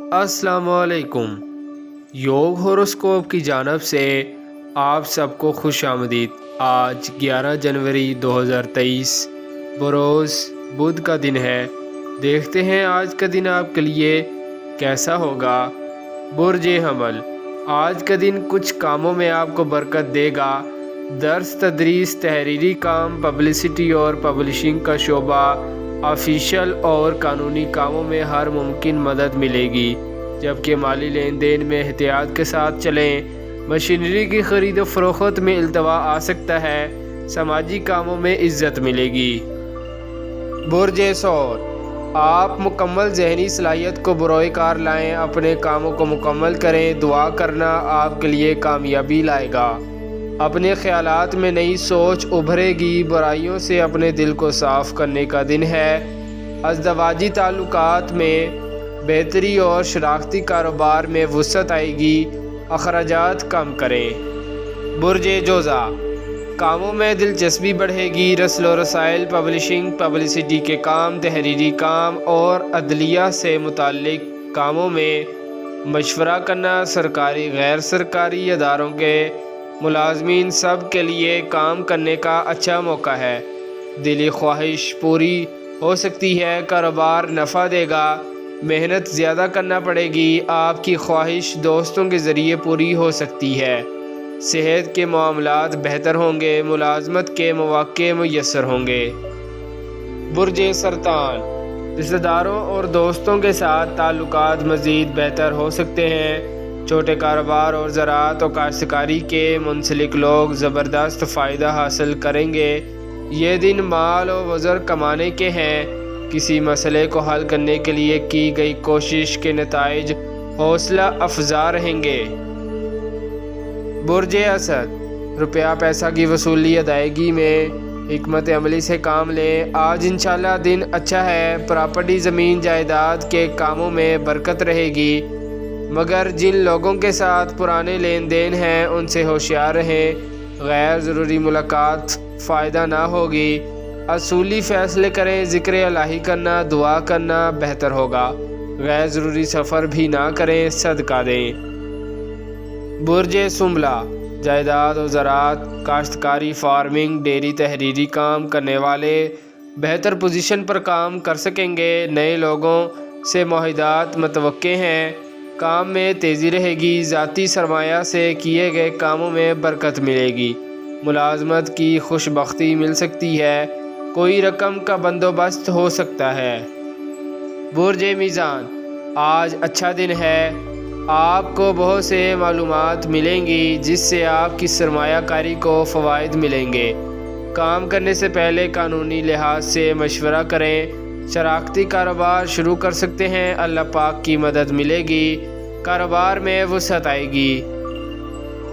अस्सलाम वालेकुम। योग होरोस्कोप की जानब से आप सबको खुश आमदीद। आज 11 जनवरी 2023 बरोज़ बुध का दिन है। देखते हैं आज का दिन आपके लिए कैसा होगा। बुर्ज हमल, आज का दिन कुछ कामों में आपको बरकत देगा। दर्स, तदरीस, तहरीरी काम, पब्लिसिटी और पब्लिशिंग का शोबा, ऑफिशियल और कानूनी कामों में हर मुमकिन मदद मिलेगी, जबकि माली लेन देन में एहतियात के साथ चलें। मशीनरी की खरीद फरोख्त में इल्तवा आ सकता है। समाजी कामों में इज्जत मिलेगी। बुर्ज सौर, आप मुकम्मल जहनी सलाहियत को बरोए कार लाएं। अपने कामों को मुकम्मल करें। दुआ करना आपके लिए कामयाबी लाएगा। अपने ख्यालात में नई सोच उभरेगी। बुराइयों से अपने दिल को साफ़ करने का दिन है। अज़दवाजी ताल्लुकात में बेहतरी और शराकती कारोबार में वुसअत आएगी। अखराजात कम करें। बुर्ज जोज़ा, कामों में दिलचस्पी बढ़ेगी। रस्ल व रसाइल, पब्लिशिंग, पब्लिसिटी के काम, तहरीरी काम और अदलिया से मुताल्लिक कामों में मशवरा करना सरकारी गैर सरकारी अदारों के मुलाजमीन सब के लिए काम करने का अच्छा मौका है। दिली ख्वाहिश पूरी हो सकती है। कारोबार नफ़ा देगा। मेहनत ज़्यादा करना पड़ेगी। आपकी ख्वाहिश दोस्तों के ज़रिए पूरी हो सकती है। सेहत के मामलात बेहतर होंगे। मुलाजमत के मौक़े मुयस्सर होंगे। बुर्ज सरतान, रिश्तेदारों और दोस्तों के साथ ताल्लुकात मज़ीद बेहतर हो सकते हैं। छोटे कारोबार और ज़राअत और काश्तकारी के मुंसलिक लोग ज़बरदस्त फ़ायदा हासिल करेंगे। ये दिन माल और वज़र कमाने के हैं। किसी मसले को हल करने के लिए की गई कोशिश के नताइज हौसला अफजा रहेंगे। बुर्ज असद, रुपया पैसा की वसूली अदायगी में हिकमत अमली से काम लें। आज इंशाल्लाह दिन अच्छा है। प्रॉपर्टी, ज़मीन जायदाद के कामों में बरकत रहेगी, मगर जिन लोगों के साथ पुराने लेन देन हैं उनसे होशियार रहें। गैर ज़रूरी मुलाकात फ़ायदा ना होगी। असूली फ़ैसले करें। ज़िक्र इलाही करना, दुआ करना बेहतर होगा। गैर ज़रूरी सफ़र भी ना करें, सदका दें। बुर्ज सुमला, जायदाद और ज़राअत, काश्तकारी, फार्मिंग, डेयरी, तहरीरी काम करने वाले बेहतर पोजीशन पर काम कर सकेंगे। नए लोगों से मुआहदात मतवक्के हैं। काम में तेज़ी रहेगी। ज़ाती सरमाया से किए गए कामों में बरकत मिलेगी। मुलाजमत की खुशबख्ती मिल सकती है। कोई रकम का बंदोबस्त हो सकता है। बुर्ज मीज़ान, आज अच्छा दिन है। आपको बहुत से मालूमात मिलेंगी जिससे आपकी सरमायाकारी को फ़वाइद मिलेंगे। काम करने से पहले कानूनी लिहाज से मशवरा करें। शराकती कारोबार शुरू कर सकते हैं। अल्लाह पाक की मदद मिलेगी। कारोबार में वुसअत आएगी।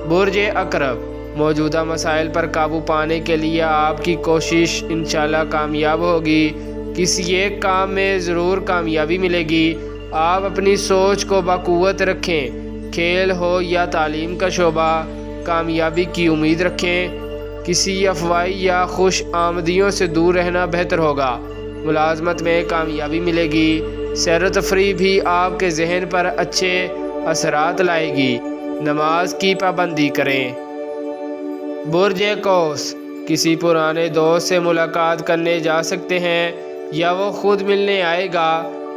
बुर्ज अकरब, मौजूदा मसाइल पर काबू पाने के लिए आपकी कोशिश इंशाल्लाह कामयाब होगी। किसी एक काम में ज़रूर कामयाबी मिलेगी। आप अपनी सोच को बाक़ुव्वत रखें। खेल हो या तालीम का शोबा, कामयाबी की उम्मीद रखें। किसी अफवाही या खुश आमदियों से दूर रहना बेहतर होगा। मुलाजमत में कामयाबी मिलेगी। सैर व तफरीह भी आपके जहन पर अच्छे असरात लाएगी। नमाज की पाबंदी करें। बुर्ज कौस, किसी पुराने दोस्त से मुलाकात करने जा सकते हैं या वो खुद मिलने आएगा।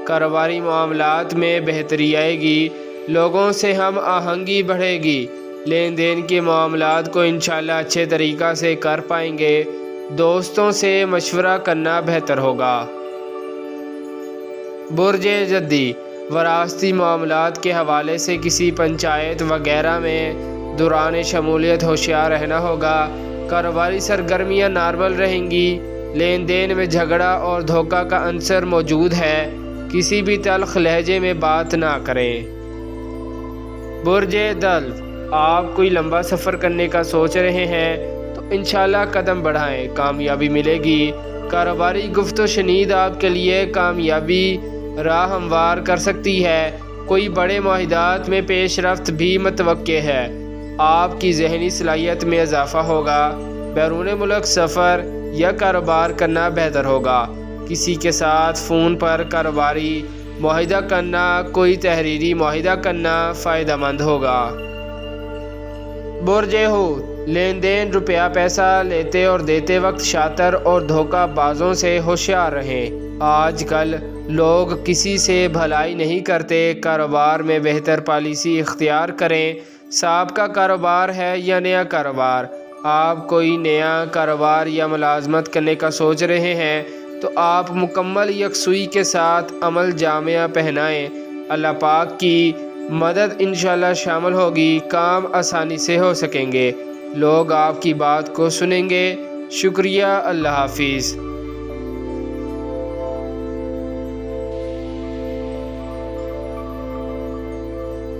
कारोबारी मामलात में बेहतरी आएगी। लोगों से हम आहंगी बढ़ेगी। लेन देन के मामलात को इंशाल्लाह अच्छे तरीक़ा से कर पाएंगे। दोस्तों से मशवरा करना बेहतर होगा। बुर्ज जद्दी, वरासती मामलात के हवाले से किसी पंचायत वगैरह में दौरान शमूलियत होशियार रहना होगा। कारोबारी सरगर्मियाँ नॉर्मल रहेंगी। लेन देन में झगड़ा और धोखा का अंसर मौजूद है। किसी भी तल्ख लहजे में बात ना करें। बुर्ज दल, आप कोई लंबा सफ़र करने का सोच रहे हैं तो इंशाल्लाह कदम बढ़ाएं, कामयाबी मिलेगी। कारोबारी गुफ्तो शनीद आपके लिए कामयाबी राह हमवार कर सकती है। कोई बड़े मुआहदात में पेशरफ्त भी मतवक्के है। आपकी जहनी सलाहियत में इजाफ़ा होगा। बैरून मुल्क सफ़र या कारोबार करना बेहतर होगा। किसी के साथ फ़ोन पर कारोबारी معاہدہ کرنا، کوئی تحریری معاہدہ کرنا فائدہ مند ہوگا۔ برج حوت، لین دین، روپیہ پیسہ لیتے اور دیتے وقت شاطر اور دھوکہ بازوں سے ہوشیار رہیں۔ آج کل لوگ کسی سے بھلائی نہیں کرتے، کاروبار میں بہتر پالیسی اختیار کریں۔ سابقہ کاروبار ہے یا نیا کاروبار، آپ کوئی نیا کاروبار یا ملازمت کرنے کا سوچ رہے ہیں تو آپ مکمل یکسوئی کے ساتھ عمل جامہ پہنائیں۔ اللہ پاک کی مدد انشاءاللہ شامل ہوگی، کام آسانی سے ہو سکیں گے، لوگ آپ کی بات کو سنیں گے۔ شکریہ، اللہ حافظ۔